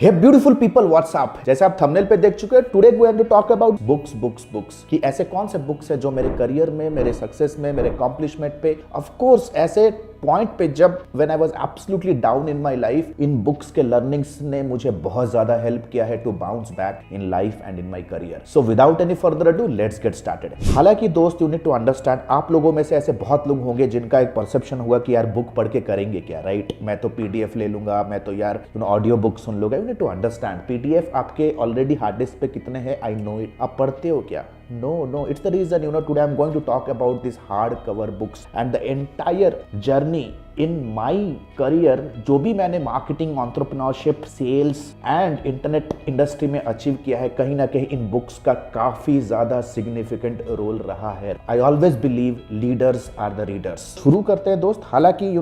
हे beautiful people, WhatsApp. जैसे आप thumbnail पे देख चुके हैं, today we going to talk about books books books कि ऐसे कौन से बुक्स है जो मेरे करियर में, मेरे सक्सेस में, मेरे अकॉम्प्लिशमेंट पे, ऑफ कोर्स ऐसे पॉइंट पे जब when I was absolutely down in my life, in books के लर्निंग्स ने मुझे बहुत ज्यादा हेल्प किया है to bounce back in life and in my career. So without any further ado, let's get started. हालांकि दोस्त, यू नीड टू अंडरस्टैंड, आप लोगों में से ऐसे बहुत लोग होंगे जिनका एक परसेप्शन होगा कि यार बुक पढ़ के करेंगे क्या, राइट? मैं तो पीडीएफ ले लूंगा, मैं तो यार ऑडियो बुक सुन लूंगा। You need to understand, PDF आपके ऑलरेडी हार्ड डिस्क पे कितने हैं, आई नो इट। आप पढ़ते हो क्या? No, it's the reason, today I'm going to talk about these hardcover books and the entire journey in my career जो भी मैंने marketing, entrepreneurship, sales and internet industry में अचीव किया है, कहीं ना कहीं इन बुक्स का काफी ज्यादा सिग्निफिकेंट रोल रहा है। I always believe leaders are the readers. शुरू करते हैं दोस्त। हालांकि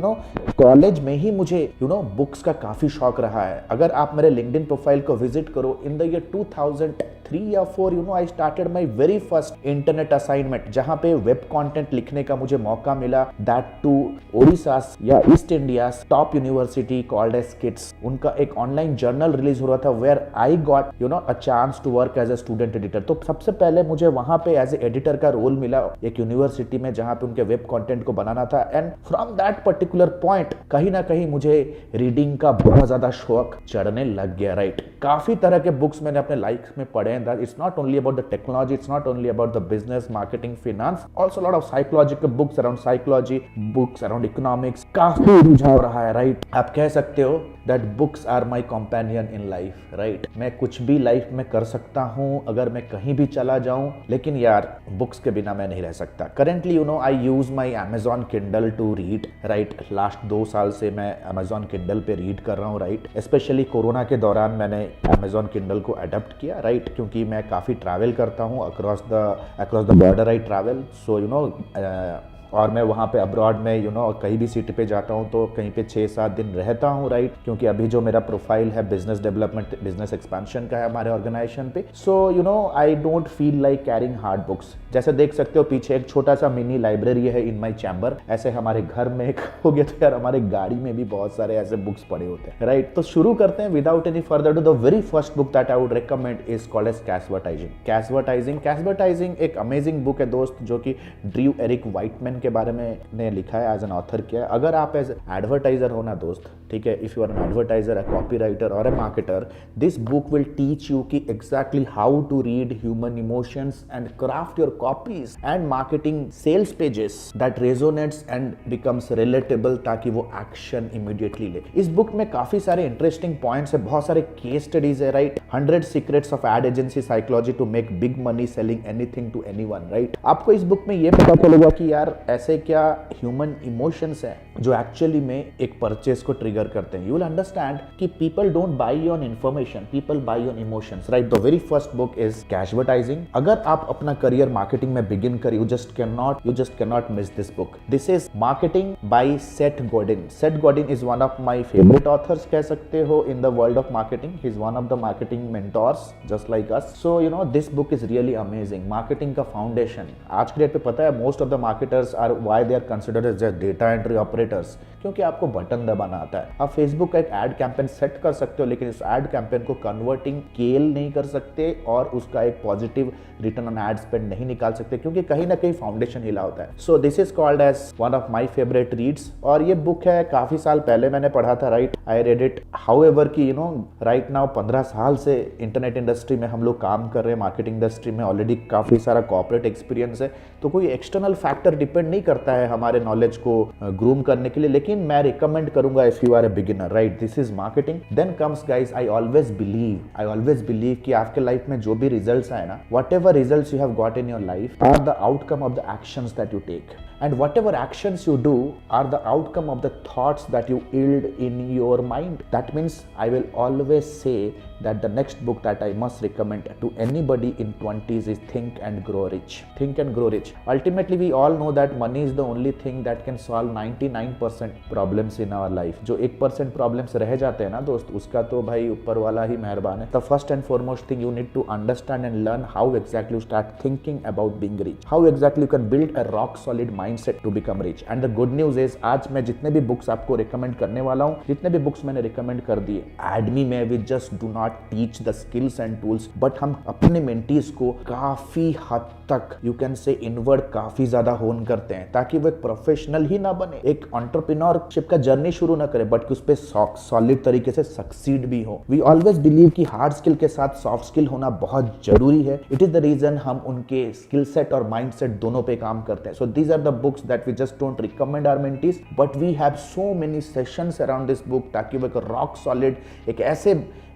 कॉलेज में ही मुझे बुक्स का काफी शौक रहा है। अगर आप मेरे लिंक्डइन प्रोफाइल को विजिट करो, इन द ईयर 2003 या 4 I started my very first internet assignment, जहां पे वेब कंटेंट लिखने का मुझे मौका मिला, दैट टू ओडिशा या east India top university called as KIIT's. उनका एक ऑनलाइन जर्नल रिलीज हो रहा था where I got a chance to work as a student editor. तो सबसे पहले मुझे वहां पे एज ए एडिटर का रोल मिला एक यूनिवर्सिटी में, जहां पे उनके वेब कंटेंट को बनाना था। And from that particular point कहीं ना कहीं मुझे रीडिंग का बहुत ज्यादा शौक चढ़ने लग गया, राइट? काफी तरह के बुक्स मैंने अपने लाइफ में पढ़े हैं। That it's not only about the technology, it's not only about the business, marketing, finance, also lot of psychological books around psychology, books around economics. काफी रुझाव रहा है, राइट? आप कह सकते हो that books are my companion in life, right? मैं कुछ भी लाइफ में कर सकता हूं अगर मैं कहीं भी चला जाऊं, लेकिन यार बुक्स के बिना मैं नहीं रह सकता। Currently I use my Amazon Kindle to read, right? Last 2 साल से मैं Amazon Kindle पे रीड कर रहा हूँ, राइट? स्पेशली कोरोना के दौरान मैंने Amazon Kindle को अडेप्ट किया, राइट? क्योंकि मैं काफी ट्रैवल करता हूँ across the border. I travel, so और मैं वहाँ पे अब्रॉड में कहीं भी सिटी पे जाता हूँ तो कहीं पे 6-7 दिन रहता हूँ, राइट? क्योंकि अभी जो मेरा प्रोफाइल है बिजनेस डेवलपमेंट, बिजनेस एक्सपेंशन का है हमारे ऑर्गेनाइजेशन पे। So I don't feel like carrying hard books. जैसे देख सकते हो पीछे एक छोटा सा मिनी लाइब्रेरी है इन माई चैम्बर। ऐसे हमारे घर में एक हो गया तो यार हमारे गाड़ी में भी बहुत सारे ऐसे बुक्स पड़े होते हैं, राइट? तो शुरू करते हैं without any further do. The very first book that I would recommend is called as Cashvertising. Cashvertising एक अमेजिंग बुक है दोस्त, जो कि ड्रू एरिक वाइटमैन के बारे में ने लिखा है, एज एन ऑथर किया है। अगर आप एज एडवर्टाइजर हो ना दोस्त, ठीक है, if you are an advertiser, a copywriter और a marketer, this book will teach you कि exactly how to read human emotions and craft your copies and marketing sales pages that resonates and becomes relatable, ताकि वो action immediately ले। इस book में काफी सारे interesting points है, बहुत सारे केस स्टडीज है, right? 100 secrets of ad agency psychology to make big money selling anything to anyone, right? आपको इस बुक में ये पता चलेगा कि यार ऐसे क्या ह्यूमन इमोशंस है जो एक्चुअली में एक परचेस को ट्रिगर करते हैं। यू विल अंडरस्टैंड कि people don't buy on information, people buy on emotions, right? The very first book is cashvertising. अगर आप अपना करियर मार्केटिंग में बिगिन कर, you just can not miss this book. This is marketing by Seth Godin. Seth Godin is one of my favourite authors, कह सकते हो, in the world of marketing. He is one of the marketing mentors just like us. So this book is really amazing. Marketing का foundation आज के date पे पता है, most of the marketers are why they are considered as data entry operators, क्योंकि आपको button दबाना आता है। आप फेसबुक का एक एड कैंपेन सेट कर सकते हो, लेकिन इस एड कैंपेन को कन्वर्टिंग स्केल नहीं कर सकते और उसका एक positive return on ad spend नहीं निकाल सकते, क्योंकि कहीं ना कहीं फाउंडेशन हिला होता है। So this is called as one of my favourite reads. और ये बुक है, काफी साल पहले मैंने पढ़ा था, right? I read it. However कि राइट नाउ 15 साल से इंटरनेट इंडस्ट्री में हम लोग काम कर रहे हैं, मार्केटिंग इंडस्ट्री में ऑलरेडी काफी सारा कॉर्पोरेट एक्सपीरियंस है, तो कोई एक्सटर्नल फैक्टर डिपेंड नहीं करता है हमारे नॉलेज को ग्रूम करने के लिए। लेकिन मैं रिकमेंड करूंगा if you are a beginner, right? This is marketing. Then comes guys, I always believe कि आपके लाइफ में जो भी रिजल्ट्स आए ना, whatever results you have got in your life are the outcome of the actions that you take, and whatever actions you do are the outcome of the thoughts that you yield in your mind. That means I will always say that the next book that I must recommend to anybody in 20s is Think and Grow Rich. Think and Grow Rich. Ultimately we all know that money is the only thing that can solve 99% problems in our life. जो 1% problems रह जाते हैं ना दोस्त, उसका तो भाई ऊपर वाला ही मेहरबान है। The first and foremost thing you need to understand and learn how exactly you start thinking about being rich. How exactly you can build a rock solid mind mindset to become rich. And the good news is आज मैं जितने भी books आपको recommend करने वाला हूँ, जितने भी बुक्स मैंने रिकमेंड कर दिए, एडमी में we just do not teach the skills and tools, but हम अपने मेंटीज को काफी हद तक यू कैन से इनवर्ड काफी ज्यादा होन करते हैं, ताकि वो एक प्रोफेशनल ही ना बने, एक एंटरप्रेन्योरशिप का जर्नी शुरू ना करे, बट उस पे सॉलिड तरीके से सक्सीड भी हो। वी ऑलवेज बिलीव कि हार्ड स्किल के साथ सॉफ्ट स्किल होना बहुत जरूरी है। इट इज द रीजन हम उनके स्किल सेट और माइंड सेट दोनों पे काम करते हैं। So these are the books that we just don't recommend our mentees, but we have so many sessions around this book, ताकि वो एक रॉक सॉलिड एक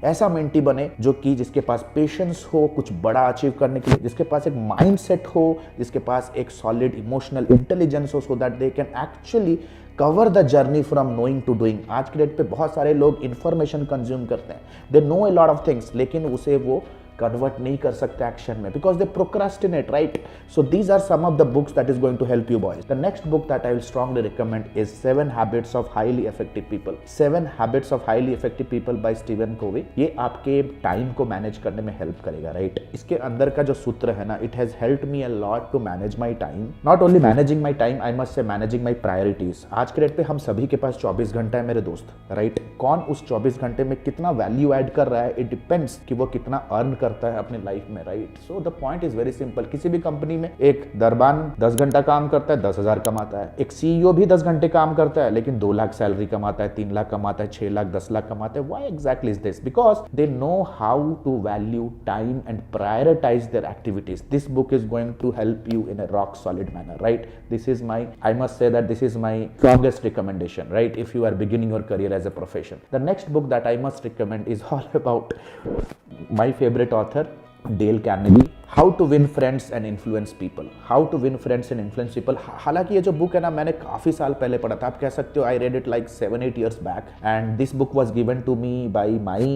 ऐसा मेंटी बने जो कि जिसके पास पेशेंस हो कुछ बड़ा अचीव करने के लिए, जिसके पास एक माइंड सेट हो, जिसके पास एक सॉलिड इमोशनल इंटेलिजेंस हो, so that they can actually cover the journey from knowing to doing. आज के डेट पे बहुत सारे लोग इंफॉर्मेशन कंज्यूम करते हैं, they know a lot of things, लेकिन उसे वो कन्वर्ट नहीं कर सकते एक्शन में, because they procrastinate, right? So these are some of the books that is going to help you boys. The next book that I will strongly recommend is 7 habits of highly effective people. 7 habits of highly effective people by Steven Covey. ये आपके time को manage करने में help करेगा, right? इसके अंदर का जो सूत्र है ना, it has helped me a lot to manage my time, not only managing my time, I must say managing my priorities. आज के डेट पे हम सभी के पास 24 घंटा है मेरे दोस्त, राइट? कौन उस 24 घंटे में कितना वैल्यू ऐड कर रहा है, इट डिपेंड्स कि वो कितना अर्न करता है अपनी लाइफ में, right? So the point is very simple. किसी भी कंपनी में एक दरबान 10 घंटा काम करता है, 10,000 कमाता है। एक सीईओ भी 10 घंटे काम करता है, लेकिन 2 लाख सैलरी कमाता है, 3 लाख कमाता है, 6 लाख 10 लाख कमाता है। Why exactly is this? Because they know how to value time and prioritise their activities. This book is going to help you in a rock solid manner, right? This is my, I must say that this is my strongest recommendation, right? If you are beginning your career as a profession. The next book that I must recommend is all about my favourite author Dale Carnegie, how to win friends and influence people. How to win friends and influence people. हालांकि ये जो book है ना, मैंने काफी साल पहले पढ़ा था, आप कह सकते हो I read it like 7-8 years back, and this book was given to me by my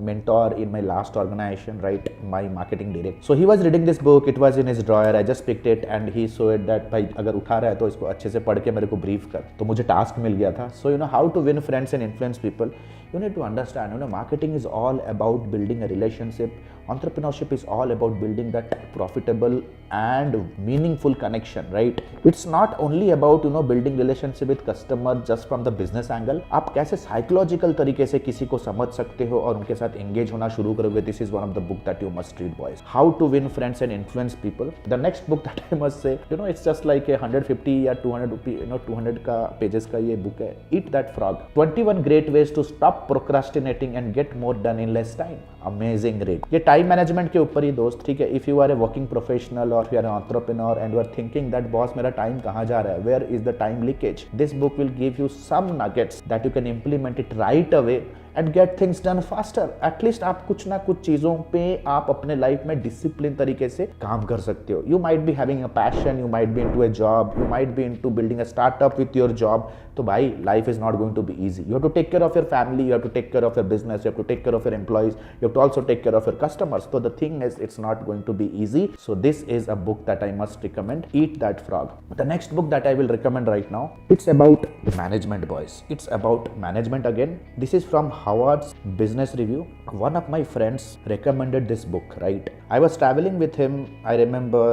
mentor in my last organisation, right? My marketing director. So he was reading this book, it was in his drawer, I just picked it and he showed that भाई अगर उठा रहा है तो इसको अच्छे से पढ़ के मेरे को ब्रीफ कर। तो मुझे टास्क मिल गया था। So you know how to win friends and influence people, you need to understand, you know, marketing is all about building a relationship. Entrepreneurship is all about building that profitable and meaningful connection, right? It's not only about, you know, building relationship with customer just from the business angle. आप कैसे psychological तरीके से किसी को समझ सकते हो और उनके साथ engage होना शुरू करोगे, this is one of the book that you must read, boys. How to win friends and influence people. The next book that I must say, you know, it's just like a 150 या 200 rupee, you know, 200 का pages का ये book है, Eat That Frog. 21 great ways to stop procrastinating and get more done in less time. Amazing read. ये time management के ऊपर ही दोस्त, ठीक है? If you are a working professional और you are an entrepreneur and you are thinking that boss मेरा time कहाँ जा रहा है, where is the time leakage, this book will give you some nuggets that you can implement it right away and get things done faster. At least आप कुछ ना कुछ चीजों पे आप अपने लाइफ में डिसिप्लिन तरीके से काम कर सकते हो। You might be having a passion, you might be into a job, you might be into building a startup with your job. तो भाई life is not going to be easy. You have to take care of your family, you have to take care of your business, you have to take care of your employees, you have to also take care of your customers. So the thing is, it's not going to be easy. So this is a book that I must recommend, Eat That Frog. The next book that I will recommend right now, it's about management, boys. It's about management again. This is from Howard's Business Review. One of my friends recommended this book, right? I was traveling with him, I remember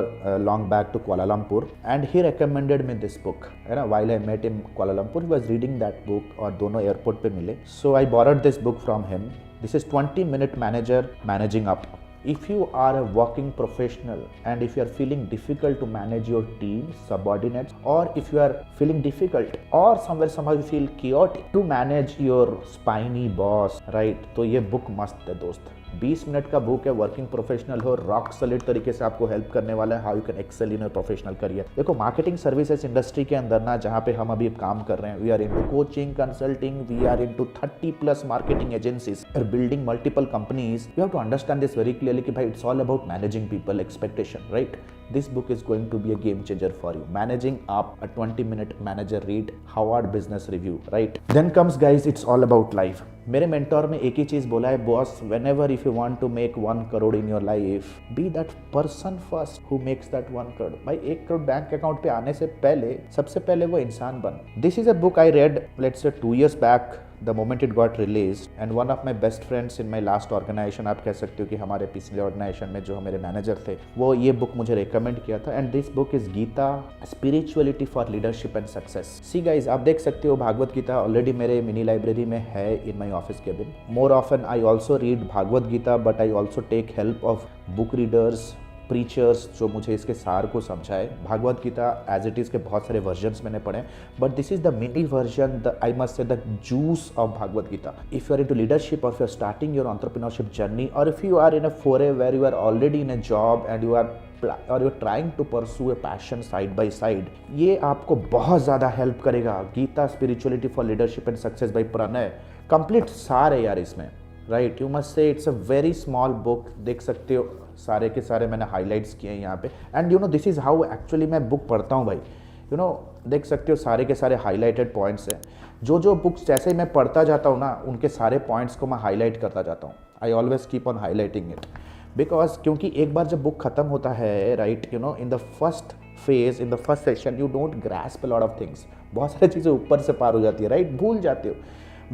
long back to Kuala Lumpur, and he recommended me this book. You know, while I met him in Kuala Lumpur, he was reading that book और दोनों airport पे मिले. So I borrowed this book from him. This is 20-minute manager managing up. If you are a working professional and if you are feeling difficult to manage your team, subordinates, or if you are feeling difficult or somehow you feel chaotic to manage your spiny boss, right? तो ये book मस्त है दोस्त। 20 minute का book है, working professional हो, rock solid तरीके से आपको हेल्प करने वाला है, how you can excel in your professional career. देखो मार्केटिंग सर्विसेज इंडस्ट्री के अंदर ना, जहाँ पे हम अभी काम कर रहे हैं, we are into coaching, consulting, we are into 30+ marketing agencies और building multiple companies. You have to understand this very clearly कि भाई it's all about managing people expectation, right? This book is going to be a game changer for you. Managing up, a 20-minute manager read, Howard Business Review, right? Then comes guys, it's all about life. मेरे mentor ने एक ही चीज बोला है, boss, whenever if you want to make 1 crore in your life, be that person first who makes that 1 crore. भाई 1 crore bank account पे आने से पहले सबसे पहले वो इंसान बन। This is a book I read, let's say 2 years back. The moment it got release, and one of my best friends in my last organisation, आप कह सकते हो कि हमारे पिछले ऑर्गेनाइजेशन में जो मेरे मैनेजर थे, वो ये बुक मुझे रिकमेंड किया था, and this book is Gita spirituality for leadership and success. See guys, आप देख सकते हो भागवत गीता ऑलरेडी मेरे मिनी लाइब्रेरी में है in my office cabin. More often I also read Bhagavad Gita, but I also take help of book readers, preachers जो मुझे इसके सार को समझाए। Bhagavad Gita as it is के बहुत सारे वर्जन्स मैंने पढ़े, but this is the mini version, the I must say the juice of Bhagavad Gita. If you are into leadership, और if you are starting your entrepreneurship journey, और if you are in a for where you are already in a job and you are और you trying to pursue a passion side by side, ये आपको बहुत ज़्यादा help करेगा। Gita spirituality for leadership and success by Pranay, complete सार है यार इसमें, right. You must say it's a very small book, देख सकते हो सारे के सारे मैंने हाईलाइट्स किए हैं यहाँ पे, and you know this is how actually मैं बुक पढ़ता हूँ भाई। यू नो देख सकते हो सारे के सारे हाईलाइटेड पॉइंट्स हैं। जो बुक्स जैसे मैं पढ़ता जाता हूँ ना, उनके सारे पॉइंट्स को मैं हाईलाइट करता जाता हूँ। I always keep on highlighting it, because क्योंकि एक बार जब बुक खत्म होता है, right, you know in the first phase, in the first section, you don't grasp a lot of things, बहुत सारी चीज़ें ऊपर से पार हो जाती है, राइट, भूल जाते हो।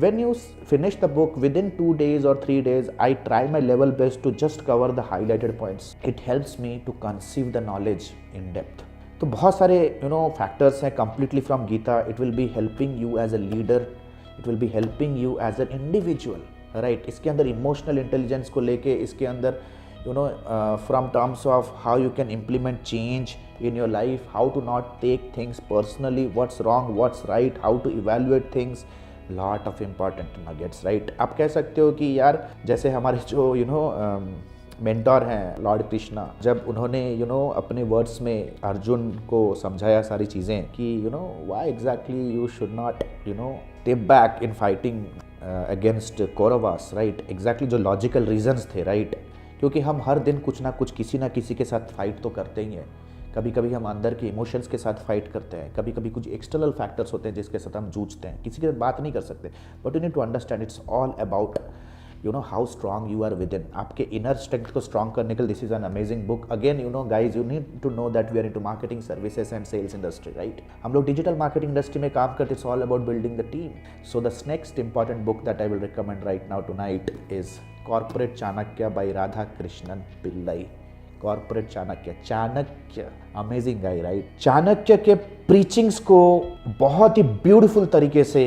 When you finish the book within 2 days or 3 days, I try my level best to just cover the highlighted points. It helps me to conceive the knowledge in depth. तो बहुत सारे फैक्टर्स हैं completely from Gita. It will be helping you as a leader. It will be helping you as an individual, right? इसके अंदर emotional intelligence को लेके, इसके अंदर from terms of how you can implement change in your life, how to not take things personally, what's wrong, what's right, how to evaluate things. Lot of important nuggets, right. आप कह सकते हो कि यार जैसे हमारे जो मेंटोर हैं लॉर्ड कृष्णा, जब उन्होंने अपने वर्ड्स में अर्जुन को समझाया सारी चीज़ें कि why exactly you should not tape back in fighting against Kauravas, right, exactly जो लॉजिकल रीजंस थे, राइट, क्योंकि हम हर दिन कुछ ना कुछ किसी ना किसी के साथ फाइट तो करते ही हैं। कभी कभी हम अंदर के इमोशंस के साथ फाइट करते हैं, कभी कभी कुछ एक्सटर्नल फैक्टर्स होते हैं जिसके साथ हम जूझते हैं, किसी के साथ बात नहीं कर सकते, but you need to understand it's all about how strong you are with in, आपके इनर स्ट्रेंथ को स्ट्रॉन्ग करने के लिए this is an amazing book. Again guys, you need to know that we are into marketing services and sales industry, right. हम लोग digital marketing industry में काम करते, it's all about building the team. So the next important book that I will recommend right now tonight is corporate Chanakya by Radhakrishnan Pillai. Corporate Chanakya amazing guy, right. Chanakya के preachings को बहुत ही beautiful तरीके से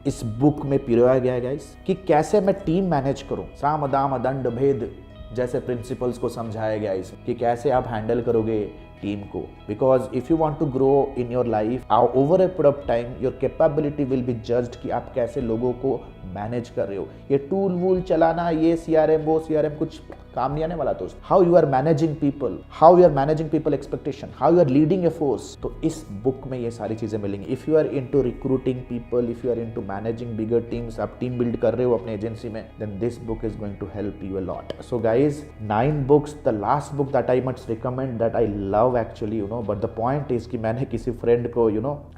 इस book में पिरोया गया है गाइस, कि कैसे मैं टीम मैनेज करूं, साम दाम दंड भेद जैसे प्रिंसिपल्स को समझाया गया इसमें, कि कैसे आप हैंडल करोगे टीम को। Because if you want to grow in your life over a period of time, your capability will be judged कि आप कैसे लोगों को मैनेज कर रहे हो। ये टूल वूल चलाना, ये CRM वो CRM कुछ काम नहीं आने वाला दोस्त। How you are managing people, how you are managing people expectation, how you are leading a force, तो इस बुक में ये सारी चीजें मिलेंगी। If you are into recruiting people, if you are into managing bigger teams, आप team build कर रहे हो अपने एजेंसी में, then this book is going to help you a lot. So guys, 9 books, the last book that I must recommend, that I love actually, but the point is कि मैंने किसी friend को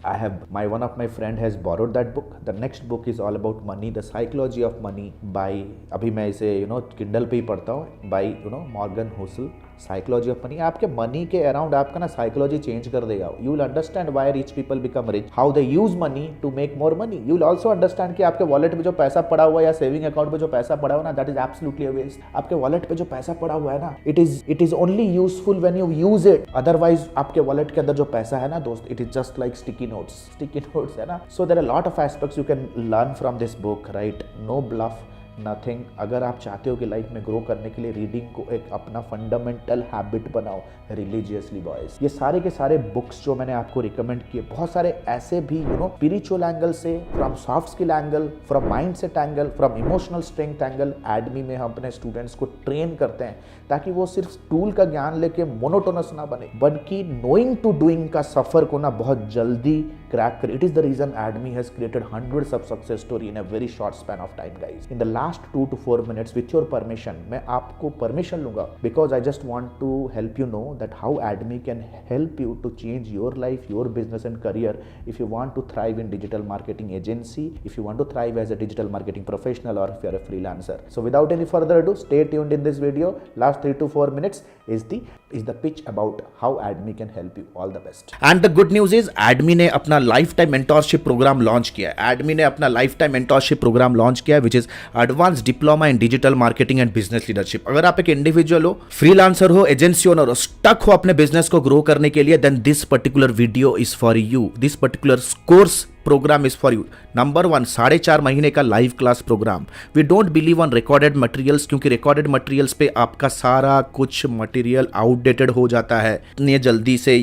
I have one of my friend has borrowed that book. The next book is all about money, the psychology of money by, अभी मैं इसे Kindle पे ही पढ़ता हूँ, by Morgan Housel, psychology of money. आपके मनी के अराउंड आपका ना साइकोलॉजी चेंज कर देगा। You will understand why rich people become rich, how they use money to make more money. You will also understand कि आपके वॉलेट में जो पैसा पड़ा हुआ है या सेविंग अकाउंट में जो पैसा पड़ा हुआ है ना, that is absolutely a waste. आपके वॉलेट पे जो पैसा पड़ा हुआ है ना, it is only useful when you use it. Otherwise आपके वॉलेट के अंदर जो पैसा है ना दोस्त, it is just like sticky notes है ना। So there are lot of aspects you can learn from this book, right. No bluff, nothing. अगर आप चाहते हो कि लाइफ में ग्रो करने के लिए रीडिंग को एक अपना फंडामेंटल हैबिट बनाओ रिलीजियसली बॉयज, ये सारे के सारे बुक्स जो मैंने आपको रिकमेंड किए, बहुत सारे ऐसे भी स्पिरिचुअल एंगल से, from soft skill angle, from mindset angle, from emotional strength angle, एडमी में हम अपने स्टूडेंट्स को ट्रेन करते हैं ताकि वो सिर्फ टूल का ज्ञान लेके मोनोटोनस ना बने, बल्कि नोइंग टू डूइंग का सफर को ना बहुत जल्दी क्रैक करे। इट इज द रीजन एडमी has created hundreds of success story in a very short span of time, guys. In the last 2 to 4 minutes, with your permission, मैं आपको permission लूंगा, because I just want to help you know that how ADME can help you to change your life, your business and career if you want to thrive in digital marketing agency, if you want to thrive as a digital marketing professional, or if you're a freelancer. So without any further ado, stay tuned in this video. Last 3 to 4 minutes is the pitch about how ADME can help you. All the best. And the good news is ADME ने अपना life time mentorship programme launch किया है। ADME ने अपना life time mentorship programme launch किया है, which is advance diploma in digital marketing and business leadership. अगर आप एक इंडिविजुअल हो, फ्रीलांसर हो, एजेंसी ओनर हो, स्टक हो अपने बिजनेस को ग्रो करने के लिए, then this particular video is for you. This particular course program is for you. Number 1, 4.5 महीने का live class program. We don't believe on recorded materials, क्योंकि रिकॉर्डेड मटेरियल्स पे आपका सारा कुछ मटेरियल आउटडेटेड हो जाता है, इतनी जल्दी से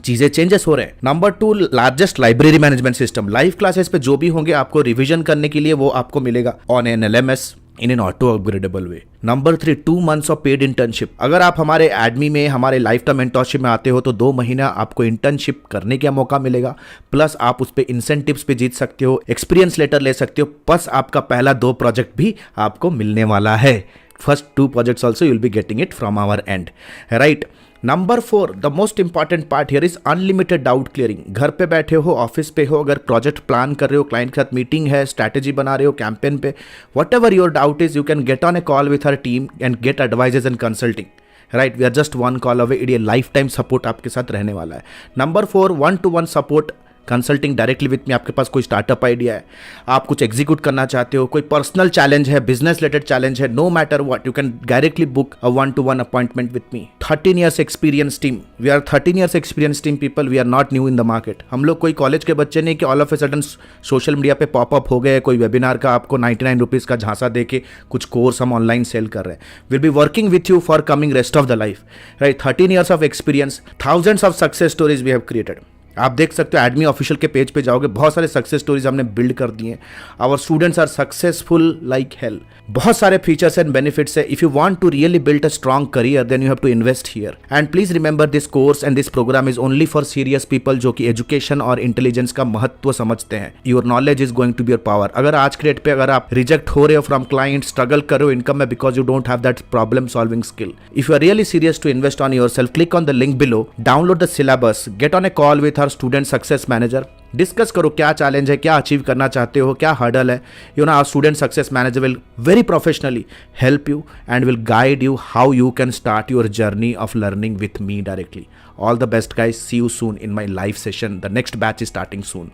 चीजें चेंजेस हो रहे हैं। Number 2, largest library management system. Live classes पे जो भी होंगे आपको रिविजन करने के लिए वो आपको मिलेगा on an LMS in an auto upgradable way. Number 3, 2 months of paid internship. अगर आप हमारे एडमी में हमारे लाइफ टाइम मेंटोरशिप में आते हो तो 2 महीना आपको इंटर्नशिप करने का मौका मिलेगा, प्लस आप उस पर इंसेंटिव्स पे जीत सकते हो, एक्सपीरियंस लेटर ले सकते हो, प्लस आपका पहला 2 प्रोजेक्ट भी आपको मिलने वाला है। First 2 projects also you will be getting it from our end, right? Number 4, the most important part here is unlimited doubt clearing. घर पे बैठे हो, ऑफिस पे हो, अगर प्रोजेक्ट प्लान कर रहे हो, क्लाइंट के साथ मीटिंग है, स्ट्रैटेजी बना रहे हो कैंपेन पे, whatever your doubt is, you can get on a call with our team and get advises and consulting, right? We are just 1 call away। ये लाइफ टाइम सपोर्ट आपके साथ रहने वाला है। Number 4, 1-to-1 support consulting directly with me. आपके पास कोई startup idea है, आप कुछ एग्जीक्यूट करना चाहते हो, कोई पर्सनल चैलेंज है, बिजनेस रिलेटेड चैलेंज है, no matter what, you can directly book a 1-to-1 appointment with me. 13 years experience team. We are 13 years experience team people. We are not new in the market. हम लोग कोई college के बच्चे नहीं कि all of a sudden social media पे popup हो गए, कोई वेबिनार का आपको 99 रुपीज़ का झांसा दे के कुछ कोर्स हम ऑनलाइन सेल कर रहे हैं। Will be working with you for coming rest of the life, right? 13 years of experience, thousands of success stories we have created. आप देख सकते हो, एडमी ऑफिशियल के पेज पे जाओगे, बहुत सारे सक्सेस स्टोरीज हमने बिल्ड कर दिए हैं। Our students are successful like hell. बहुत सारे फीचर्स एंड बेनिफिट्स है। If you want to really build a strong career, then you have to invest here. And please remember, this course and this program is only for serious people जो कि education और intelligence का महत्व समझते हैं। Your knowledge is going to be your power. अगर आज के डेट पे अगर आप रिजेक्ट हो रहे हो फ्रॉम क्लाइंट, स्ट्रगल कर रहे हो इनकम में because you don't have that problem solving skill, if you are really serious to invest on yourself, click on the link below, download the syllabus, get on a call with our student success manager, discuss करो क्या challenge है, क्या achieve करना चाहते हो, क्या hurdle है। Our student success manager will very professionally help you and will guide you how you can start your journey of learning with me directly. All the best guys. See you soon in my live session. The next batch is starting soon.